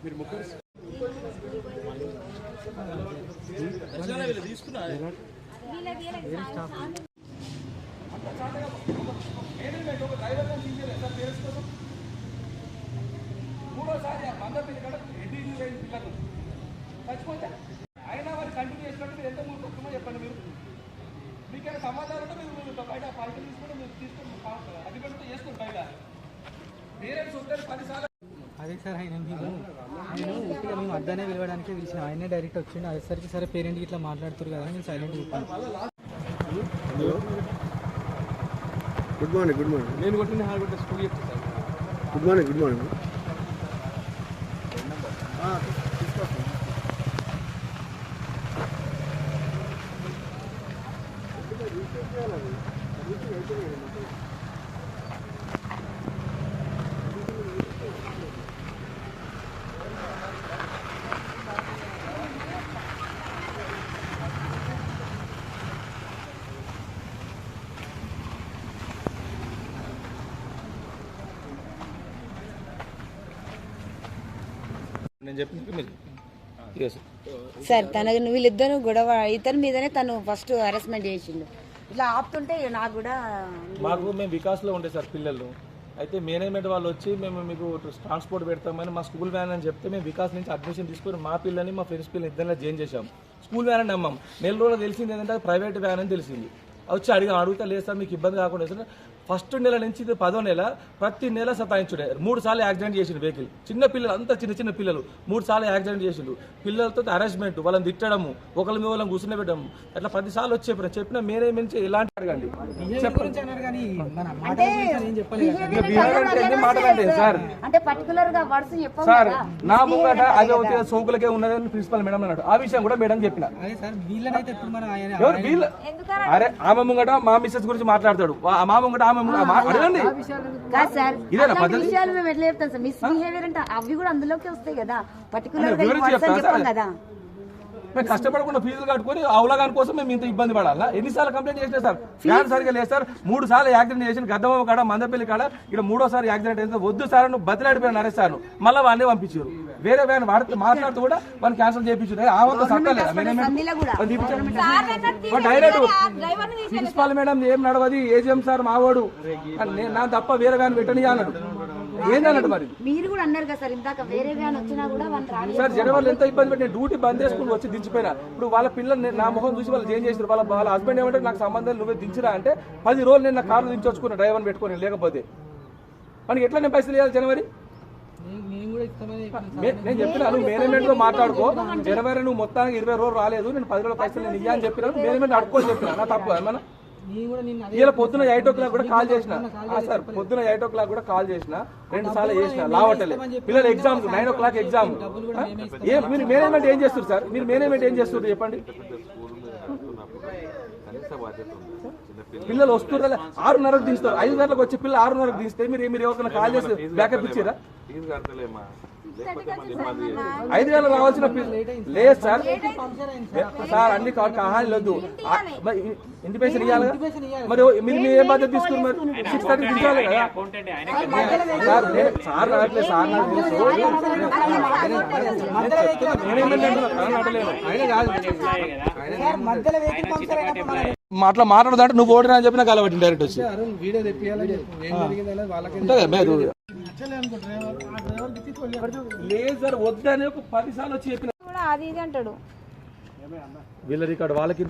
మూడోసారి చచ్చిపోతే అయినా వాళ్ళు కంటిన్యూ చేసినట్టు మీరు ఎంత మూర్ఖమో చెప్పండి. మీరు మీకైనా సమాధానం ఉంటే మీరు బయట పార్టీ తీసుకుంటే మీరు తీసుకొని అది పెడితే చేసుకోండి. బయట పేరెంట్స్ ఉంటారు 10 సార్లు. అదే సార్ ఆయన నేను ఉట్టిగా మేము అద్దనే పిలవడానికి పిలిచిన ఆయనే డైరెక్ట్ వచ్చిండు. అదేసరికి సరే పేరెంట్కి ఇట్లా మాట్లాడుతారు కదా నేను సైలెంట్ చెప్పాను. Good morning. Good morning. నేను కొట్టిన హాల్ స్కూల్ చెప్తాను sir. Good morning. Good morning. నేను చెప్పింది సార్ తనకు వీళ్ళిద్దరు గొడవ ఇతని మీదనే తను ఫస్ట్ హరాస్మెంట్ చేసిండు. ఇట్లా ఆపుతుంటే నాకు కూడా మేము వికాస్లో ఉండే సార్ పిల్లలు అయితే మేనేజ్మెంట్ వాళ్ళు వచ్చి మేము మీకు ట్రాన్స్పోర్ట్ పెడతామని మా స్కూల్ వ్యాన్ అని చెప్తే మేము వికాస్ నుంచి అడ్మిషన్ తీసుకొని మా పిల్లని మా ఫ్రెండ్స్ పిల్లలు ఇద్దరిలో జాయిన్ చేశాం. స్కూల్ వ్యాన్ అని నమ్మాం. నెల రోజులు తెలిసింది ఏంటంటే అది ప్రైవేట్ వ్యాన్ అని తెలిసింది. వచ్చి అడుగుతా లేదు సార్ మీకు ఇబ్బంది కాకుండా సార్. ఫస్ట్ నెల నుంచి ఇది 10వ నెల ప్రతి నెల సతాయించుడే. 3 సార్లు యాక్సిడెంట్ చేసిండు వెహికల్. చిన్న పిల్లలు అంతా చిన్న పిల్లలు 3 సార్లు యాక్సిడెంట్ చేసిండు. పిల్లలతో హరాస్మెంట్, వాళ్ళని తిట్టడము, ఒకరి మీద వాళ్ళని కూర్చుని పెట్టడము, అట్లా 10 సార్లు వచ్చి చెప్పిన మేనేజ్మెంట్ ఎలాంటి అడగండి సార్. సార్ నా ముంగట అదే సోకులకే ఉన్నదని ప్రిన్సిపల్ మేడం అన్నాడు. ఆ విషయం కూడా మేడం చెప్పిన. అరే ఆమె ముంగట మా మిస్సెస్ గురించి మాట్లాడతాడు. మా ముంగట అడగండి. అవి కూడా అందులోకి వస్తాయి కదా పర్టికులర్ కదా. మేము కష్టపడకుండా ఫీజులు కట్టుకొని అవలగాని కోసం మేము ఇంత ఇబ్బంది పడాలా? ఎన్నిసార్లు కంప్లైంట్ చేసినా సార్ వ్యాన్ సరిగా లేదు సార్. 3 సార్లు యాక్సిడెంట్ చేసిన గద్దమ్మ కాడ మందపల్లి కాడ ఇక్కడ 3వ సారి యాక్సిడెంట్ అయితే వద్దు సార్ నువ్వు బతిలాడిపోయిన నరేష్ సార్ మళ్ళీ వాళ్ళే పంపించారు. వేరే వ్యాన్ మాట్లాడుతూ కూడా వాళ్ళు క్యాన్సిల్ చేయించారు. ఆవంతా సట్టలేదు డైరెక్ట్ ప్రిన్సిపాల్ మేడం ఏం నడవది ఏజీఎం సార్ మావాడు నా తప్ప వేరే వ్యాన్ పెట్టని అన్నాడు. ఏందన్నట్టు మరి మీరు కూడా అన్నారు కదా సార్ ఇందాక వేరే వ్యాన్ వచ్చినా కూడా సార్ జనవరిలో ఎంత ఇబ్బంది పెట్టి డ్యూటీ బంద్ చేసుకుని వచ్చి దించిపోయినా. ఇప్పుడు వాళ్ళ పిల్లలు నా మొహం చూసి వాళ్ళు చేంజ్ చేస్తారు. వాళ్ళ హస్బెండ్ ఏమంటే నాకు సంబంధం నువ్వే దించిరా అంటే 10 రోజులు నేను నా కార్లు దించొచ్చుకున్నా డ్రైవర్ని పెట్టుకుని. లేకపోతే మనకి ఎట్లా నేను పైసలు ఇవ్వాలి జనవరి? నేను చెప్పినా నువ్వు మేనేజ్మెంట్ తో మాట్లాడుకో. జనవరి నువ్వు మొత్తానికి 20 రోజులు రాలేదు నేను 10 రోజుల పైసలు నేను ఇయ్యా అని చెప్పినా మేనేజ్మెంట్ అడుక్కొని చెప్పినా. నా తప్పు ఏమన్నా? ఇలా పొద్దున 8 o'clock కూడా కాల్ చేసిన సార్. పొద్దున 8 o'clock కూడా కాల్ చేసిన 2 సార్లు చేసిన లావట్టలే. పిల్లలు ఎగ్జామ్ 9 o'clock ఎగ్జామ్. మీరు మేనేజ్మెంట్ ఏం చేస్తారు సార్? మీరు మేనేజ్మెంట్ ఏం చేస్తారు చెప్పండి? పిల్లలు వస్తున్నారు 6:30కు దించుతారు. 5 గంటలకు వచ్చి పిల్లలు 6:30కు దిస్తే మీరు ఎవరికైనా కాల్ చేసి బ్యాకప్ ఇచ్చారా? 5 గంటలకు రావాల్సిన లేదు సార్. సార్ అన్ని కహాని లేదు. ఇంటిమేషన్ ఇవ్వాలి మరి. మీరు ఏం బాధ్యత తీసుకున్నారు? మరి 6:30 దించాలి కదా సార్. సార్ రావట్లేదు సార్. అట్లా మాట్లాడదంటే నువ్వు ఓడినా అని చెప్పిన కలబట్టి డైరెక్ట్ వచ్చి లేదు సార్ వద్దని 10 సార్లు వచ్చి చెప్పిన. అది ఇది అంటాడు వీళ్ళ రికార్డు వాళ్ళకి